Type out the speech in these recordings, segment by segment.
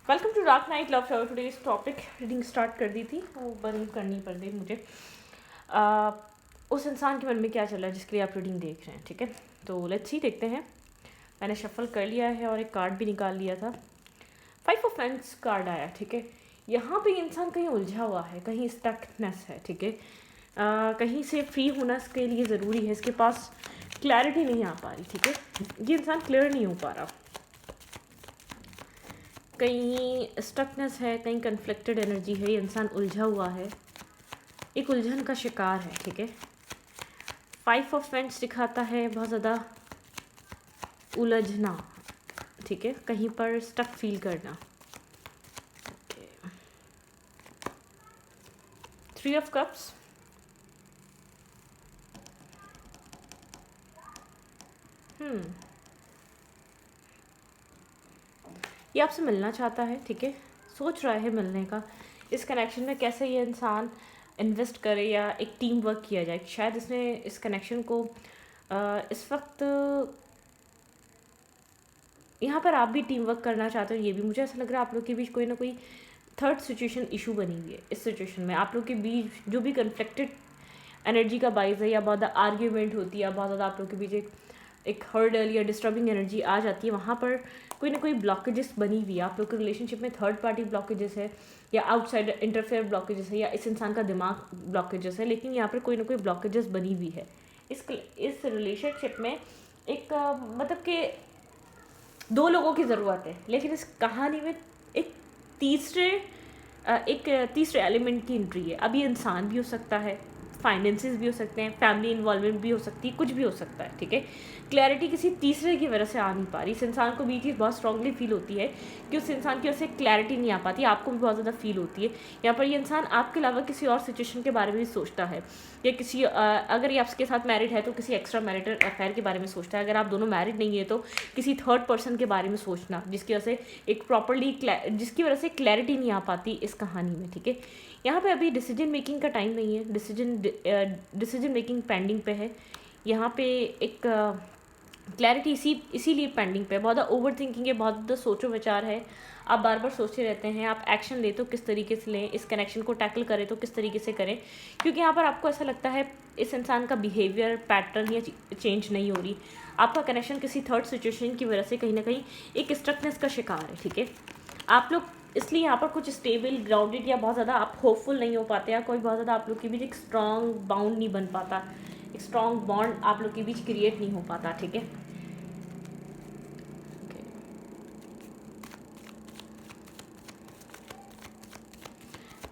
Welcome to dark night love show. Today इस topic reading start कर दी थी, वो बंद करनी पड़ गई मुझे। उस इंसान के मन में क्या चल रहा है जिसके लिए आप रीडिंग देख रहे हैं, ठीक है। तो लेट्स सी, देखते हैं। मैंने शफल कर लिया है और एक कार्ड भी निकाल लिया था। 5 ऑफ पेंट्स कार्ड आया, ठीक है। यहाँ पे इंसान कहीं उलझा हुआ है, कहीं स्टकनेस है, ठीक है। कहीं से फ्री होना इसके लिए ज़रूरी है। इसके पास क्लैरिटी नहीं आ पा रही, ठीक है। ये इंसान क्लियर नहीं हो पा रहा, कहीं स्टकनेस है, कहीं कन्फ्लिक्टेड एनर्जी है। ये इंसान उलझा हुआ है, एक उलझन का शिकार है, ठीक है। 5 ऑफ पेंट्स दिखाता है बहुत ज़्यादा उलझना, ठीक है, कहीं पर स्टक फील करना। 3 ऑफ कप्स, ये आपसे मिलना चाहता है, ठीक है। सोच रहा है मिलने का। इस कनेक्शन में कैसे ये इंसान इन्वेस्ट करे या एक टीम वर्क किया जाए। शायद इसने इस कनेक्शन को इस वक्त यहाँ पर आप भी टीम वर्क करना चाहते हो। ये भी मुझे ऐसा लग रहा है आप लोग के बीच कोई ना कोई थर्ड सिचुएशन इशू बनी हुई है। इस सिचुएशन में आप लोग के बीच जो भी कन्फ्लिक्टेड एनर्जी का बाइस है, या बहुत ज़्यादा आर्ग्यूमेंट होती है, या बहुत ज़्यादा आप लोग के बीच एक हर्डल या डिस्टर्बिंग एनर्जी आ जाती है, वहाँ पर कोई ना कोई ब्लॉकेजेस बनी हुई है। आप लोग के रिलेशनशिप में थर्ड पार्टी ब्लॉकेजेस है, या आउटसाइड इंटरफेयर ब्लॉकेजेस है, या इस इंसान का दिमाग ब्लॉकेजेस है, लेकिन यहाँ पर कोई ना कोई ब्लॉकेजेस बनी हुई है। इस रिलेशनशिप में एक मतलब कि 2 लोगों की ज़रूरत है, लेकिन इस कहानी में एक तीसरे तीसरे एलिमेंट की एंट्री है। अब ये इंसान भी हो सकता है, फाइनेंसेस भी हो सकते हैं, फैमिली इन्वॉल्वमेंट भी हो सकती है, कुछ भी हो सकता है, ठीक है। क्लैरिटी किसी तीसरे की वजह से आ नहीं पा रही। इस इंसान को भी ये चीज़ बहुत स्ट्रांगली फील होती है कि उस इंसान की वजह से क्लैरिटी नहीं आ पाती। आपको भी बहुत ज़्यादा फील होती है। यहाँ पर ये इंसान आपके अलावा किसी और सिचुएशन के बारे में भी सोचता है, या किसी अगर ये आपके साथ मैरिड है तो किसी एक्स्ट्रा मैरिटल अफेयर के बारे में सोचता है। अगर आप दोनों मैरिड नहीं है तो किसी थर्ड पर्सन के बारे में सोचना, जिसकी वजह से एक प्रॉपरली जिसकी वजह से क्लैरिटी नहीं आ पाती इस कहानी में, ठीक है। यहाँ पे अभी डिसीजन मेकिंग का टाइम नहीं है। डिसीजन मेकिंग पेंडिंग पे है। यहाँ पे एक क्लैरिटी इसीलिए पेंडिंग पे है। बहुत ज़्यादा ओवर थिंकिंग है, बहुत ज़्यादा सोचो विचार है। आप बार बार सोचते रहते हैं। आप एक्शन ले तो किस तरीके से लें, इस कनेक्शन को टैकल करें तो किस तरीके से करें, क्योंकि यहाँ पर आपको ऐसा लगता है इस इंसान का बिहेवियर पैटर्न या चेंज नहीं हो रही। आपका कनेक्शन किसी थर्ड सिचुएशन की वजह से कहीं ना कहीं एक स्ट्रकनेस का शिकार है, ठीक है। आप लोग इसलिए यहाँ पर कुछ स्टेबल ग्राउंडेड या बहुत ज़्यादा आप होपफुल नहीं हो पाते, या कोई बहुत ज़्यादा आप लोग के बीच एक स्ट्रॉन्ग बाउंड नहीं बन पाता, एक स्ट्रॉन्ग बॉन्ड आप लोग के बीच क्रिएट नहीं हो पाता, ठीक है।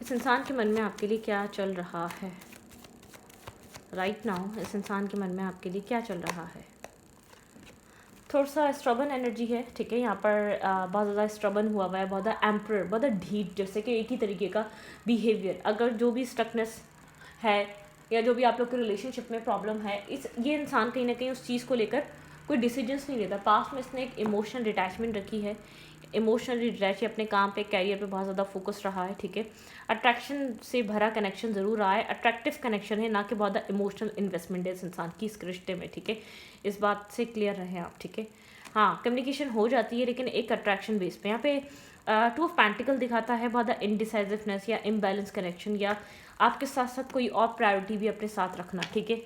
इस इंसान के मन में आपके लिए क्या चल रहा है राइट नाउ? इस इंसान के मन में आपके लिए क्या चल रहा है? थोड़ा सा स्ट्रबन एनर्जी है, ठीक है। यहाँ पर बहुत ज़्यादा स्ट्रबन हुआ हुआ है, बहुत ज़्यादा एम्पर, बहुत ज़्यादा ढीठ, जैसे कि एक ही तरीके का बिहेवियर। अगर जो भी स्टकनेस है या जो भी आप लोग के रिलेशनशिप में प्रॉब्लम है, ये इंसान कहीं ना कहीं उस चीज़ को लेकर कोई डिसीजंस नहीं लेता। पास्ट में इसने एक इमोशनल डिटैचमेंट रखी है, इमोशनली डिटैच, अपने काम पे, कैरियर पे बहुत ज़्यादा फोकस रहा है, ठीक है। अट्रैक्शन से भरा कनेक्शन ज़रूर रहा है, अट्रैक्टिव कनेक्शन है, ना कि बहुत ज़्यादा इमोशनल इन्वेस्टमेंट है इस इंसान की इस रिश्ते में, ठीक है। इस बात से क्लियर रहें आप, ठीक है। हाँ, कम्युनिकेशन हो जाती है, लेकिन एक अट्रैक्शन बेस पे। यहाँ पे 2 ऑफ पेंटिकल दिखाता है बहुत ज़्यादा इनडिसाइसिवनेस या इम्बैलेंस कनेक्शन, या आपके साथ साथ कोई और प्रायोरिटी भी अपने साथ रखना, ठीक है।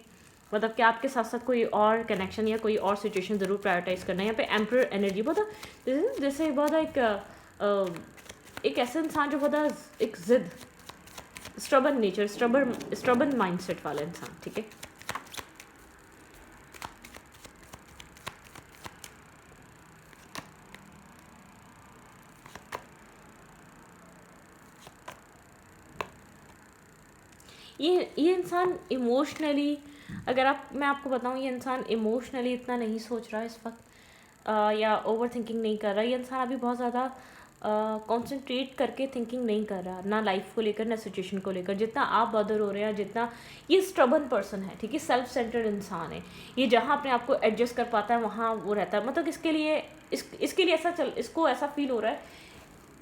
मतलब कि आपके साथ साथ कोई और कनेक्शन या कोई और सिचुएशन ज़रूर प्रायोरिटाइज करना है। यहाँ पे एम्परर एनर्जी बहुत जैसे बहुत एक ऐसा इंसान जो बहुत एक जिद, स्ट्रबन नेचर, स्ट्रबन माइंडसेट वाला इंसान, ठीक है। ये इंसान इमोशनली, अगर मैं आपको बताऊं, ये इंसान इमोशनली इतना नहीं सोच रहा है इस वक्त, या ओवर थिंकिंग नहीं कर रहा। ये इंसान अभी बहुत ज़्यादा कंसंट्रेट करके थिंकिंग नहीं कर रहा, ना लाइफ को लेकर ना सिचुएशन को लेकर। जितना आप बदर हो रहे हैं, जितना ये स्ट्रबन पर्सन है, ठीक है, सेल्फ सेंटर्ड इंसान है। ये जहाँ अपने आप को एडजस्ट कर पाता है वहाँ वो रहता है। मतलब इसके लिए ऐसा इसको ऐसा फील हो रहा है,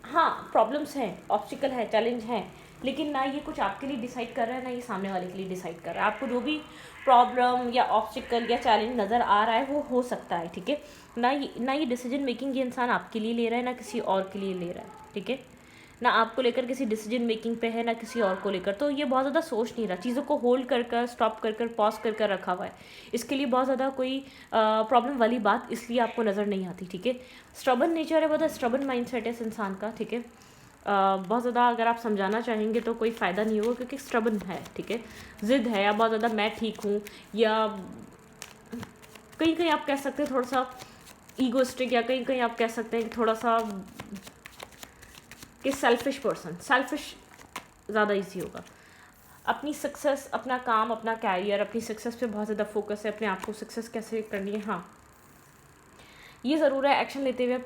हाँ, प्रॉब्लम्स हैं, ऑब्स्टिकल है, चैलेंज हैं, लेकिन ना ये कुछ आपके लिए डिसाइड कर रहा है, ना ये सामने वाले के लिए डिसाइड कर रहा है। आपको जो भी प्रॉब्लम या ऑब्स्टिकल या चैलेंज नज़र आ रहा है वो हो सकता है, ठीक है। ना ये डिसीजन मेकिंग ये इंसान आपके लिए ले रहा है, ना किसी और के लिए ले रहा है, ठीक है। ना आपको लेकर किसी डिसीजन मेकिंग पे है, ना किसी और को लेकर, तो ये बहुत ज़्यादा सोच नहीं रहा, चीज़ों को होल्ड कर कर, स्टॉप कर कर, पॉज कर कर रखा हुआ है। इसके लिए बहुत ज़्यादा कोई प्रॉब्लम वाली बात इसलिए आपको नज़र नहीं आती, ठीक है। स्ट्रबन नेचर है, बहुत स्ट्रबन माइंडसेट है इस इंसान का, ठीक है। बहुत ज़्यादा अगर आप समझाना चाहेंगे तो कोई फ़ायदा नहीं होगा, क्योंकि स्ट्रबन है, ठीक है। ज़िद है, या बहुत ज़्यादा मैं ठीक हूँ, या कहीं कहीं आप कह सकते हैं थोड़ा सा ईगोस्टिक, या कहीं कहीं आप कह सकते हैं कि थोड़ा सा कि सेल्फिश पर्सन, सेल्फिश ज़्यादा इजी होगा। अपनी सक्सेस, अपना काम, अपना कैरियर, अपनी सक्सेस पे बहुत ज़्यादा फोकस है, अपने आप को सक्सेस कैसे करनी है। हाँ, ये ज़रूर है, एक्शन लेते हुए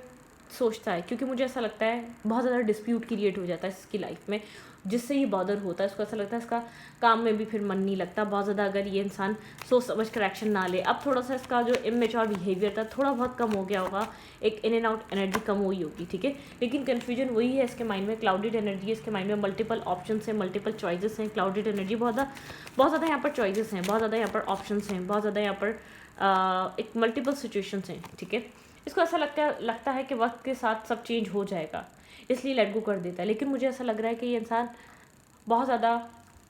सोचता है, क्योंकि मुझे ऐसा लगता है बहुत ज़्यादा डिस्प्यूट क्रिएट हो जाता है इसकी लाइफ में, जिससे ये बॉदर होता है। इसको ऐसा लगता है इसका काम में भी फिर मन नहीं लगता बहुत ज़्यादा, अगर ये इंसान सोच समझ कर एक्शन ना ले। अब थोड़ा सा इसका जो इमेच्योर बिहेवियर था थोड़ा बहुत कम हो गया होगा, एक इन एंड आउट एनर्जी कम हुई होगी, ठीक है। लेकिन कन्फ्यूजन वही है, इसके माइंड में क्लाउडेड एनर्जी है, इसके माइंड में मल्टीपल ऑप्शन हैं, मल्टीपल चॉइसेस हैं। क्लाउडेड एनर्जी बहुत ज़्यादा यहाँ पर चॉइसेस हैं, बहुत ज़्यादा यहाँ पर ऑप्शन हैं, बहुत ज़्यादा यहाँ पर एक मल्टीपल सिचुएशंस हैं, ठीक है। इसको ऐसा लगता है कि वक्त के साथ सब चेंज हो जाएगा, इसलिए लेट गो कर देता है। लेकिन मुझे ऐसा लग रहा है कि ये इंसान बहुत ज़्यादा,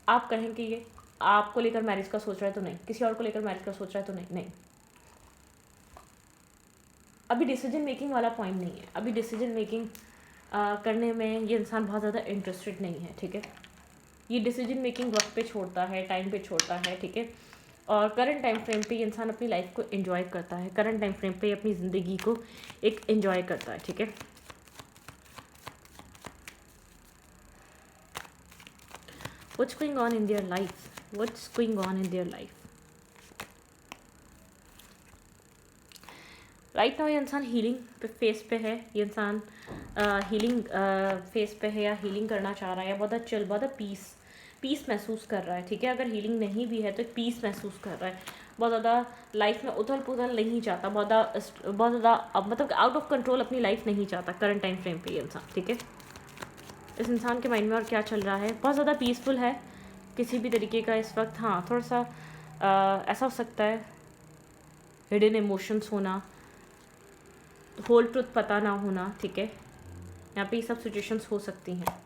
आप कहें कि ये आपको लेकर मैरिज का सोच रहा है तो नहीं, किसी और को लेकर मैरिज का सोच रहा है तो नहीं, नहीं, अभी डिसीजन मेकिंग वाला पॉइंट नहीं है। अभी डिसीजन मेकिंग करने में ये इंसान बहुत ज़्यादा इंटरेस्टेड नहीं है, ठीक है। ये डिसीजन मेकिंग वक्त पे छोड़ता है, टाइम पे छोड़ता है, ठीक है। और करंट टाइम फ्रेम पे ये इंसान अपनी लाइफ को एंजॉय करता है, करंट टाइम फ्रेम पे अपनी ज़िंदगी को एक एंजॉय करता है, ठीक है। What's going on in their life, what's going on in their life right now. ये इंसान हीलिंग फेस पे है, ये इंसान हीलिंग फेस पे है, या हीलिंग करना चाह रहा है, या बहुत चिल, बहुत पीस महसूस कर रहा है, ठीक है। अगर हीलिंग नहीं भी है तो एक पीस महसूस कर रहा है, बहुत ज़्यादा लाइफ में उथल पुथल नहीं चाहता, बहुत ज़्यादा मतलब आउट ऑफ कंट्रोल अपनी लाइफ नहीं चाहता करंट टाइम फ्रेम पे ये इंसान, ठीक है। इस इंसान के माइंड में और क्या चल रहा है, बहुत ज़्यादा पीसफुल है किसी भी तरीके का इस वक्त। हाँ, थोड़ा सा ऐसा हो सकता है हिडन इमोशंस होना, होल ट्रुथ पता ना होना, ठीक है। यहाँ पे ये सब सिचुएशंस हो सकती हैं।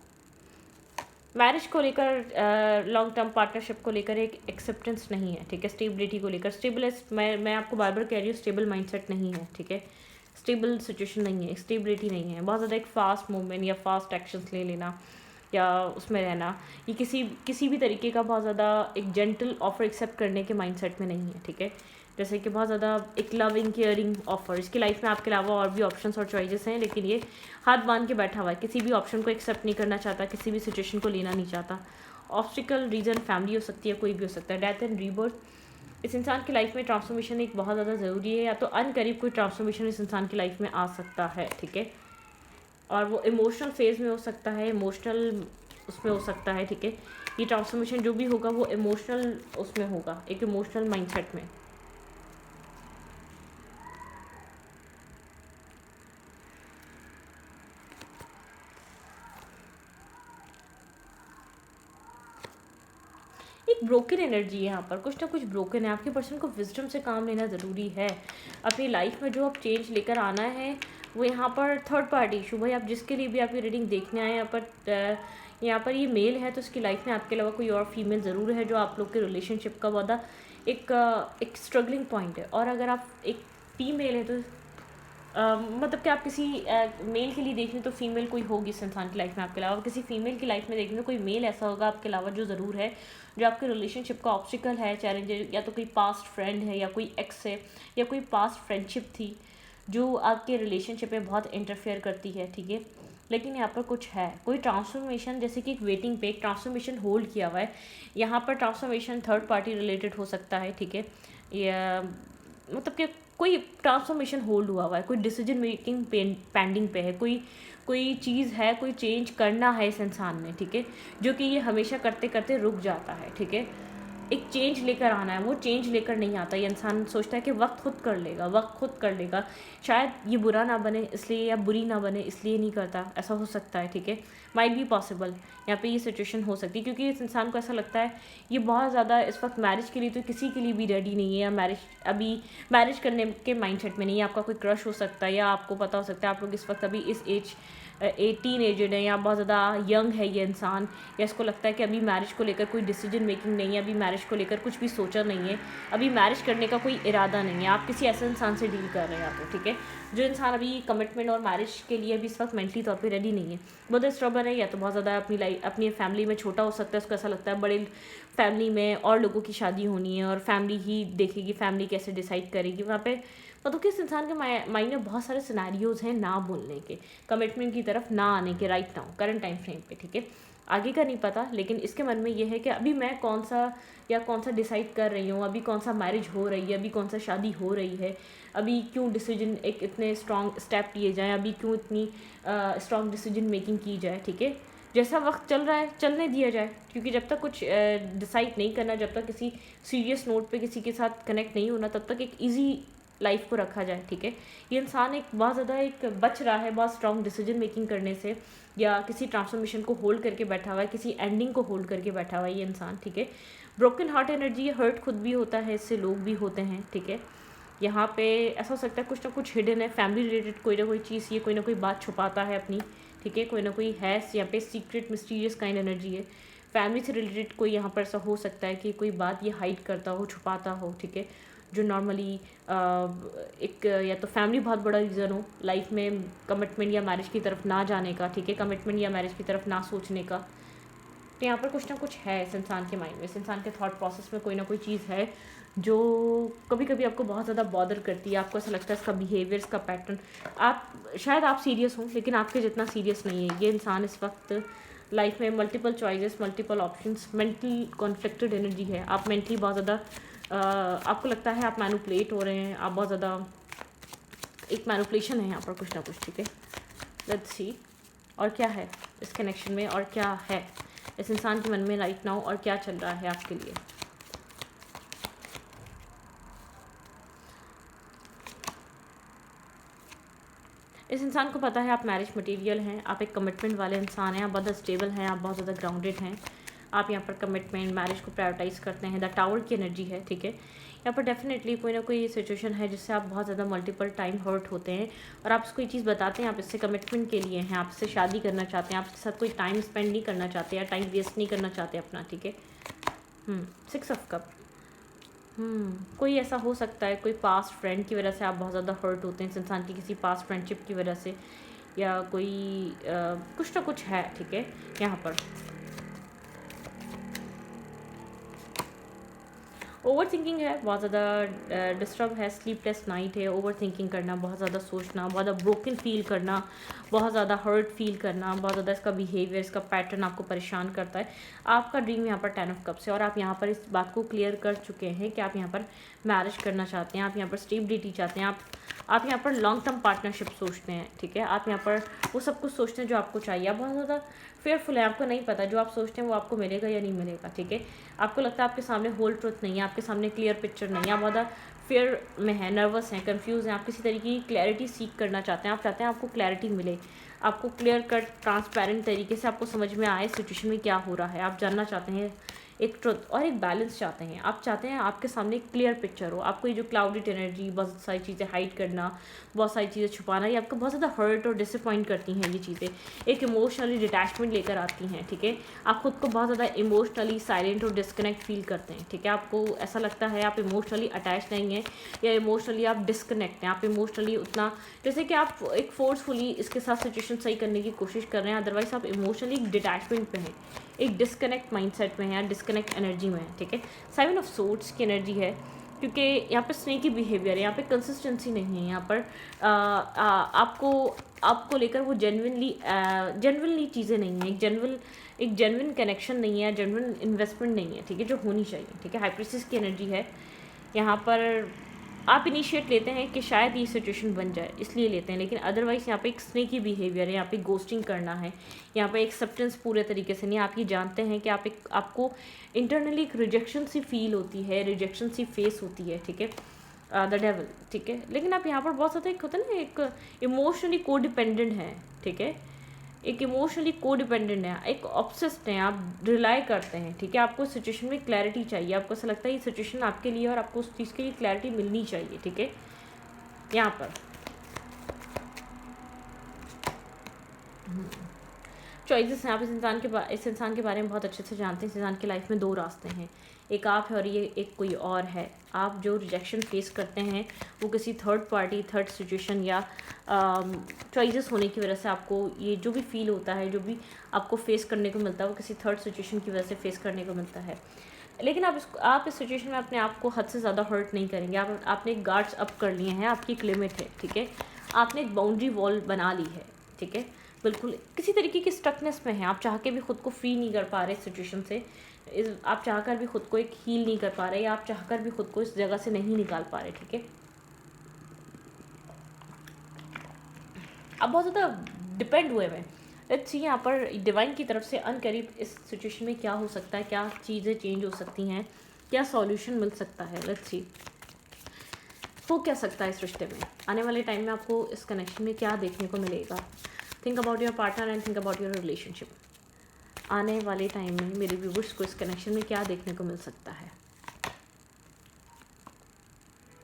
मैरिज को लेकर, लॉन्ग टर्म पार्टनरशिप को लेकर एक एक्सेप्टेंस नहीं है, ठीक है। स्टेबिलिटी को लेकर, मैं आपको बार बार कह रही हूँ, स्टेबल माइंडसेट नहीं है, ठीक है। स्टेबल सिचुएशन नहीं है, स्टेबिलिटी नहीं है, बहुत ज़्यादा एक फास्ट मूवमेंट या फास्ट एक्शंस ले लेना या उसमें रहना, ये किसी भी तरीके का बहुत ज़्यादा एक जेंटल ऑफर एक्सेप्ट करने के माइंडसेट में नहीं है, ठीक है। जैसे कि बहुत ज़्यादा एक लविंग केयरिंग ऑफर, इसकी लाइफ में आपके अलावा और भी ऑप्शंस और चॉइसेस हैं, लेकिन ये हाथ बांध के बैठा हुआ है, किसी भी ऑप्शन को एक्सेप्ट नहीं करना चाहता, किसी भी सिचुएशन को लेना नहीं चाहता। ऑब्स्टिकल रीज़न फैमिली हो सकती है, कोई भी हो सकता है। डेथ एंड रीबर्थ, इस इंसान की लाइफ में ट्रांसफॉर्मेशन एक बहुत ज़्यादा ज़रूरी है, या तो अनकरीब कोई ट्रांसफॉर्मेशन इस इंसान की लाइफ में आ सकता है, ठीक है। और वो इमोशनल फेज़ में हो सकता है, इमोशनल उसमें हो सकता है, ठीक है। ये ट्रांसफॉर्मेशन जो भी होगा वो इमोशनल उसमें होगा, एक इमोशनल माइंडसेट में। एक ब्रोकन एनर्जी है यहाँ पर, कुछ ना कुछ ब्रोकन है। आपके पर्सन को विजडम से काम लेना ज़रूरी है। अपनी लाइफ में जो आप चेंज लेकर आना है वो यहाँ पर थर्ड पार्टी इशू, भाई आप जिसके लिए भी आप ये रीडिंग देखने आए, यहाँ पर ये मेल है तो इसकी लाइफ में आपके अलावा कोई और फीमेल ज़रूर है, जो आप लोग के रिलेशनशिप का वादा एक स्ट्रगलिंग पॉइंट है। और अगर आप एक फीमेल है तो मतलब कि आप किसी मेल के लिए देख रहे तो फीमेल कोई होगी इस इंसान की लाइफ में आपके अलावा, किसी फीमेल की लाइफ में देख रहे तो कोई मेल ऐसा होगा आपके अलावा जो ज़रूर है, जो आपके रिलेशनशिप का ऑब्स्टिकल है, चैलेंज है, या तो कोई पास्ट फ्रेंड है, या कोई एक्स है, या कोई पास्ट फ्रेंडशिप थी जो आपके रिलेशनशिप में बहुत इंटरफेयर करती है, ठीक है। लेकिन यहाँ पर कुछ है, कोई ट्रांसफॉर्मेशन, जैसे कि एक वेटिंग पे एक ट्रांसफॉर्मेशन होल्ड किया हुआ है। यहाँ पर ट्रांसफॉर्मेशन थर्ड पार्टी रिलेटेड हो सकता है, ठीक है। या मतलब कि कोई ट्रांसफॉर्मेशन होल्ड हुआ है, कोई डिसीजन मेकिंग पेंडिंग पे है, कोई चीज़ है, कोई चेंज करना है इस इंसान में, ठीक है, जो कि ये हमेशा करते करते रुक जाता है, ठीक है। एक चेंज लेकर आना है, वो चेंज लेकर नहीं आता। ये इंसान सोचता है कि वक्त खुद कर लेगा, वक्त खुद कर लेगा, शायद ये बुरा ना बने इसलिए, या बुरी ना बने इसलिए नहीं करता, ऐसा हो सकता है, ठीक है, माइट बी पॉसिबल। यहाँ पे ये सिचुएशन हो सकती है क्योंकि इस इंसान को ऐसा लगता है ये बहुत ज़्यादा इस वक्त मैरिज के लिए तो किसी के लिए भी रेडी नहीं है, या अभी मैरिज करने के माइंडसेट में नहीं है। आपका कोई क्रश हो सकता है, या आपको पता हो सकता है आप लोग इस वक्त अभी इस एज 18 है, या बहुत ज़्यादा यंग है ये इंसान, या इसको लगता है कि अभी मैरिज को लेकर कोई डिसीजन मेकिंग नहीं है, अभी मैरिज को लेकर कुछ भी सोचा नहीं है, अभी मैरिज करने का कोई इरादा नहीं है। आप किसी ऐसे इंसान से डील कर रहे हैं आप, ठीक है, जो इंसान अभी कमिटमेंट और मैरिज के लिए अभी इस वक्त मेंटली तौर पे रेडी नहीं है, बहुत स्ट्रबल है, या तो बहुत ज़्यादा अपनी फैमिली में छोटा हो सकता है, उसको ऐसा लगता है बड़े फैमिली में और लोगों की शादी होनी है और फैमिली ही देखेगी, फैमिली कैसे डिसाइड करेगी वहाँ पे। मतलब कि इस इंसान के माइंड में बहुत सारे सिनेरियोज हैं ना बोलने के, कमिटमेंट की तरफ ना आने के right now current time frame पे, ठीक है। आगे का नहीं पता, लेकिन इसके मन में ये है कि अभी मैं कौन सा डिसाइड कर रही हूँ, अभी कौन सा मैरिज हो रही है, अभी कौन सा शादी हो रही है, अभी क्यों डिसीजन एक इतने स्ट्रॉन्ग स्टेप लिए जाएँ, अभी क्यों इतनी स्ट्रॉन्ग डिसीजन मेकिंग की जाए, ठीक है। जैसा वक्त चल रहा है चलने दिया जाए, क्योंकि जब तक कुछ डिसाइड नहीं करना, जब तक किसी सीरियस नोट पे किसी के साथ कनेक्ट नहीं होना, तब तक एक ईजी लाइफ को रखा जाए, ठीक है। ये इंसान एक बहुत ज़्यादा एक बच रहा है बहुत स्ट्रॉन्ग डिसीजन मेकिंग करने से, या किसी ट्रांसफॉर्मेशन को होल्ड करके बैठा हुआ है, किसी एंडिंग को होल्ड करके बैठा हुआ है ये इंसान, ठीक है। ब्रोकन हार्ट एनर्जी, हर्ट खुद भी होता है इससे, लोग भी होते हैं, ठीक है। यहाँ पे ऐसा हो सकता है कुछ ना कुछ हिडन है, फैमिली रिलेटेड कोई ना कोई चीज़, ये कोई ना कोई बात छुपाता है अपनी, ठीक है, कोई ना कोई है यहाँ पे सीक्रेट मिस्टीरियस काइंड एनर्जी है। फैमिली से रिलेटेड कोई यहाँ पर ऐसा हो सकता है कि कोई बात ये हाइड करता हो, छुपाता हो, ठीक है, जो नॉर्मली एक या तो फैमिली बहुत बड़ा रीज़न हो लाइफ में कमिटमेंट या मैरिज की तरफ ना जाने का, ठीक है, कमिटमेंट या मैरिज की तरफ ना सोचने का। तो यहाँ पर कुछ ना कुछ है इस इंसान के माइंड में, इस इंसान के थॉट प्रोसेस में कोई ना कोई चीज़ है जो कभी कभी आपको बहुत ज़्यादा बॉदर करती है। आपको ऐसा लगता है इसका बिहेवियर, इसका पैटर्न, आप शायद आप सीरियस हो लेकिन आपके जितना सीरियस नहीं है ये इंसान। इस वक्त लाइफ में multiple choices, multiple options, mental conflicted energy है। आप मेंटली बहुत ज़्यादा आपको लगता है आप मैनिपुलेट हो रहे हैं, आप बहुत ज़्यादा एक मैनिपुलेशन है यहाँ पर कुछ ना कुछ, ठीक है। लेट्स सी और क्या है इस कनेक्शन में, और क्या है इस इंसान के मन में राइट नाउ, और क्या चल रहा है आपके लिए। इस इंसान को पता है आप मैरिज मटेरियल हैं, आप एक कमिटमेंट वाले इंसान हैं, आप बहुत स्टेबल हैं, आप बहुत ज़्यादा ग्राउंडेड हैं, आप यहाँ पर कमिटमेंट मैरिज को प्रायोरिटाइज़ करते हैं। द टावर की एनर्जी है, ठीक है। यहाँ पर डेफिनेटली कोई ना कोई सिचुएशन है जिससे आप बहुत ज़्यादा मल्टीपल टाइम हर्ट होते हैं, और आप इसको ये चीज़ बताते हैं आप इससे कमिटमेंट के लिए हैं, आप इससे शादी करना चाहते हैं, आप इसके साथ कोई टाइम स्पेंड नहीं करना चाहते, या टाइम वेस्ट नहीं करना चाहते अपना, ठीक है। 6 ऑफ कप, कोई ऐसा हो सकता है कोई पास्ट फ्रेंड की वजह से आप बहुत ज़्यादा हर्ट होते हैं इस इंसान की, किसी पास्ट फ्रेंडशिप की वजह से, या कोई कुछ ना कुछ है, ठीक है। यहाँ पर ओवर थिंकिंग है, बहुत ज़्यादा डिस्टर्ब है, स्लीपलेस नाइट है, ओवर थिंकिंग करना, बहुत ज़्यादा सोचना, बहुत ज़्यादा ब्रोकन फील करना, बहुत ज़्यादा हर्ट फील करना, बहुत ज़्यादा इसका बिहेवियर, इसका पैटर्न आपको परेशान करता है। आपका ड्रीम यहाँ पर 10 ऑफ कप्स है, और आप यहाँ पर इस बात को क्लियर कर चुके हैं कि आप यहाँ पर मैरिज करना चाहते हैं, आप यहाँ पर स्टेबिलिटी चाहते हैं, आप यहाँ पर लॉन्ग टर्म पार्टनरशिप सोचते हैं, ठीक है। आप यहाँ पर वो सब कुछ सोचते हैं जो आपको चाहिए, आप बहुत ज़्यादा फेयरफुल है, आपको नहीं पता जो आप सोचते हैं वो आपको मिलेगा या नहीं मिलेगा, ठीक है। आपको लगता है आपके सामने होल ट्रुथ नहीं है, आपके सामने क्लियर पिक्चर नहीं है, आप बहुत फेयर में है, नर्वस हैं, कंफ्यूज हैं, आप किसी तरीके की क्लैरिटी सीख करना चाहते हैं, आप चाहते हैं आपको क्लैरिटी मिले, आपको क्लियर कट ट्रांसपेरेंट तरीके से आपको समझ में आए सिचुएशन में क्या हो रहा है, आप जानना चाहते हैं एक ट्रुथ और एक बैलेंस चाहते हैं, आप चाहते हैं आपके सामने एक क्लियर पिक्चर हो। आपको ये जो क्लाउडेड एनर्जी, बहुत सारी चीज़ें हाइड करना, बहुत सारी चीज़ें छुपाना, ये आपको बहुत ज़्यादा हर्ट और डिसअपॉइंट करती हैं। ये चीज़ें एक इमोशनली डिटैचमेंट लेकर आती हैं, ठीक है। आप खुद को बहुत ज़्यादा इमोशनली साइलेंट और डिस्कनेक्ट फील करते हैं, ठीक है। आपको ऐसा लगता है आप इमोशनली अटैच नहीं हैं, या इमोशनली आप डिस्कनेक्ट हैं, आप इमोशनली उतना, जैसे कि आप एक फोर्सफुली इसके साथ सिचुएशन सही करने की कोशिश कर रहे हैं, अदरवाइज आप इमोशनली डिटैचमेंट पे हैं, एक डिस्कनेक्ट माइंडसेट में है, या डिस्कनेक्ट एनर्जी में है, ठीक है। 7 ऑफ सोर्ड्स की एनर्जी है, क्योंकि यहाँ पर स्नेकी बिहेवियर है, यहाँ पे कंसिस्टेंसी नहीं है, यहाँ पर आपको लेकर वो जेन्युइनली चीज़ें नहीं हैं, एक जेन्युइन कनेक्शन नहीं है, जेन्युइन इन्वेस्टमेंट नहीं है, ठीक है, जो होनी चाहिए, ठीक है। हाइप्रिसिस की एनर्जी है यहाँ पर, आप इनिशिएट लेते हैं कि शायद ये सिचुएशन बन जाए, इसलिए लेते हैं, लेकिन अदरवाइज़ यहाँ पे एक स्नेकी बिहेवियर है, यहाँ पे घोस्टिंग करना है, यहाँ पे एक्सेप्टेंस पूरे तरीके से नहीं। आप ये जानते हैं कि आपको इंटरनली एक रिजेक्शन सी फील होती है, रिजेक्शन सी फेस होती है, ठीक है, द डेवल, ठीक है। लेकिन आप यहाँ पर बहुत ज़्यादा एक होता है ना, एक इमोशनली को डिपेंडेंट है, ठीक है, एक इमोशनली को डिपेंडेंट है, एक ऑब्सेस्ड हैं, आप रिलाई करते हैं, ठीक है। आपको सिचुएशन में क्लैरिटी चाहिए, आपको ऐसा लगता है ये सिचुएशन आपके लिए और आपको उस चीज़ के लिए क्लैरिटी मिलनी चाहिए, ठीक है। यहाँ पर चॉइसेस हैं, आप इस इंसान के बारे में बहुत अच्छे से जानते हैं। इस इंसान की लाइफ में दो रास्ते हैं, एक आप है और ये एक कोई और है। आप जो रिजेक्शन फेस करते हैं वो किसी थर्ड पार्टी, थर्ड सिचुएशन या चॉइसेस होने की वजह से आपको ये जो भी फील होता है, जो भी आपको फेस करने को मिलता है, वो किसी थर्ड सिचुएशन की वजह से फेस करने को मिलता है। लेकिन आप इस सिचुएशन में अपने आप को हद से ज़्यादा हर्ट नहीं करेंगे। आपने एक गार्ड्स अप कर लिए हैं, आपकी एक लिमिट है, ठीक है। आपने एक बाउंड्री वॉल बना ली है, ठीक है। बिल्कुल किसी तरीके की स्टकनेस में है, आप चाह के भी खुद को फ्री नहीं कर पा रहे इस सिचुएशन से, आप चाहकर भी खुद को एक हील नहीं कर पा रहे, या आप चाहकर भी खुद को इस जगह से नहीं निकाल पा रहे, ठीक है। आप बहुत ज़्यादा डिपेंड हुए हैं। लेट्स सी यहाँ पर डिवाइन की तरफ से अनकरीब इस सिचुएशन में क्या हो सकता है, क्या चीज़ें चेंज हो सकती हैं, क्या सॉल्यूशन मिल सकता है। लेट्स सी हो क्या सकता है इस रिश्ते में। आने वाले टाइम में आपको इस कनेक्शन में क्या देखने को मिलेगा। Think about your partner and think about your relationship. आने वाले टाइम में मेरे व्यूवर्स को इस कनेक्शन में क्या देखने को मिल सकता है।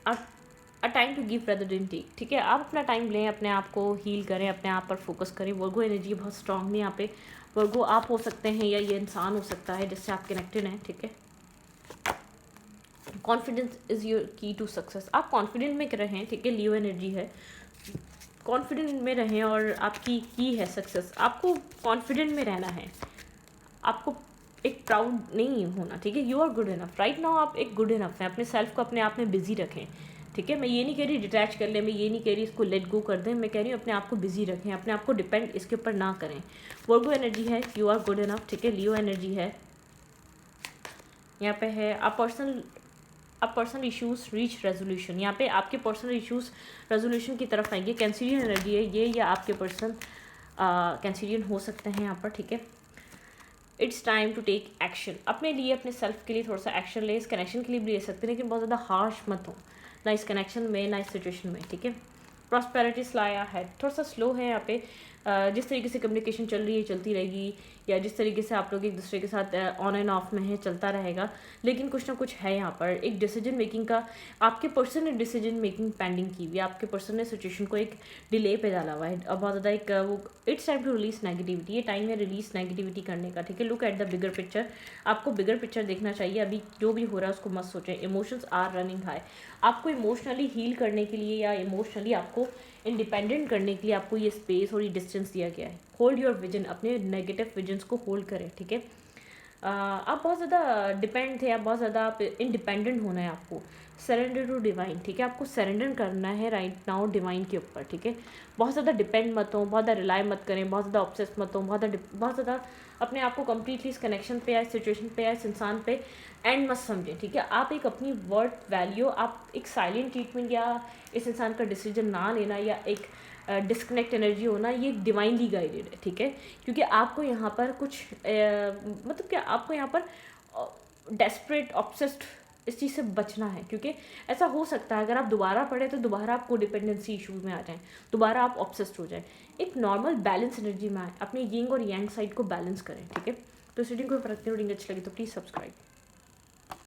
A time to give rather than take, ठीक है। आप अपना टाइम लें, अपने आप को हील करें, अपने आप पर फोकस करें। वर्गो एनर्जी बहुत स्ट्रांग है यहाँ पे। वर्गो आप हो सकते हैं या ये इंसान हो सकता है जिससे आप कनेक्टेड हैं, ठीक है। कॉन्फिडेंस इज़ योर की टू सक्सेस। आप कॉन्फिडेंट में रहें, ठीक है। लियो एनर्जी है, कॉन्फिडेंट में रहें और आपकी की है सक्सेस। आपको कॉन्फिडेंट में रहना है, आपको एक प्राउड नहीं होना, ठीक है। You are good enough right now. आप एक गुड इनफ हैं, अपने सेल्फ को अपने आप में बिजी रखें, ठीक है। मैं ये नहीं कह रही डिटैच कर लें, मैं ये नहीं कह रही इसको लेट गो कर दें, मैं कह रही हूँ अपने आप को बिजी रखें, अपने आप को डिपेंड इसके ऊपर ना करें। वर्गो एनर्जी है, यू आर गुड इनफ, ठीक है। लियो एनर्जी है, यहाँ पे है आप पर्सनल इश्यूज रीच रेजोल्यूशन। यहाँ पे आपके पर्सनल इश्यूज रेजोल्यूशन की तरफ आएंगे। कैंसिलियन एनर्जी है ये, या आपके पर्सन कैंसिलियन हो सकते हैं यहाँ पर, ठीक है। It's time to take action. अपने लिए, अपने सेल्फ के लिए थोड़ा सा एक्शन ले। इस कनेक्शन के लिए भी ले सकते हैं, लेकिन बहुत ज़्यादा हार्श मत हो, ना इस कनेक्शन में ना इस सिचुएशन में, ठीक है। प्रॉस्पेरिटी लाया है, थोड़ा सा स्लो है यहाँ पे। जिस तरीके से कम्युनिकेशन चल रही है चलती रहेगी, या जिस तरीके से आप लोग एक दूसरे के साथ ऑन एंड ऑफ में है चलता रहेगा, लेकिन कुछ ना कुछ है यहाँ पर एक डिसीजन मेकिंग का। आपके पर्सन ने डिसीजन मेकिंग पेंडिंग की हुई है, आपके पर्सन ने सिचुएशन को एक डिले पे डाला हुआ है। अब बहुत ज़्यादा एक वो it's time to release negativity. ये टाइम है रिलीज नेगेटिविटी करने का, ठीक है। Look at the bigger picture. आपको बिगर पिक्चर देखना चाहिए। अभी जो भी हो रहा है उसको मत सोचें। Emotions are running high. आपको इमोशनली हील करने के लिए या इमोशनली आपको इंडिपेंडेंट करने के लिए आपको ये स्पेस और ये डिस्टेंस दिया गया है। होल्ड योर विजन, अपने नेगेटिव विजन्स को होल्ड करें, ठीक है। आप बहुत ज़्यादा डिपेंड थे, आप बहुत ज़्यादा आप इंडिपेंडेंट होना है आपको। सरेंडर टू डिवाइन, ठीक है। आपको सरेंडर करना है राइट नाउ डिवाइन के ऊपर, ठीक है। बहुत ज़्यादा डिपेंड मत हो, बहुत ज़्यादा रिलाई मत करें, बहुत ज़्यादा ऑब्सेस मत हो, बहुत ज़्यादा अपने आप को कम्प्लीटली इस कनेक्शन पे या इस सिचुएशन पे या इस इंसान पे एंड मत समझें, ठीक है। आप एक अपनी वर्थ वैल्यू, आप एक साइलेंट ट्रीटमेंट या इस इंसान का डिसीजन ना लेना या एक डिस्कनेक्ट एनर्जी होना, ये डिवाइनली गाइडेड है, ठीक है। क्योंकि आपको यहाँ पर कुछ मतलब क्या, आपको यहाँ पर डेस्परेट ऑब्सेस्ड इस चीज़ से बचना है, क्योंकि ऐसा हो सकता है अगर आप दोबारा पढ़ें तो दोबारा आपको डिपेंडेंसी इशूज़ में आ जाएं, दोबारा आप ऑब्सेस्ड हो जाएं। एक नॉर्मल बैलेंस एनर्जी में आए, अपने यिंग और यांग साइड को बैलेंस करें, ठीक है। तो इस रीडिंग को रखते हैं, रीडिंग अच्छी लगी तो प्लीज़ सब्सक्राइब।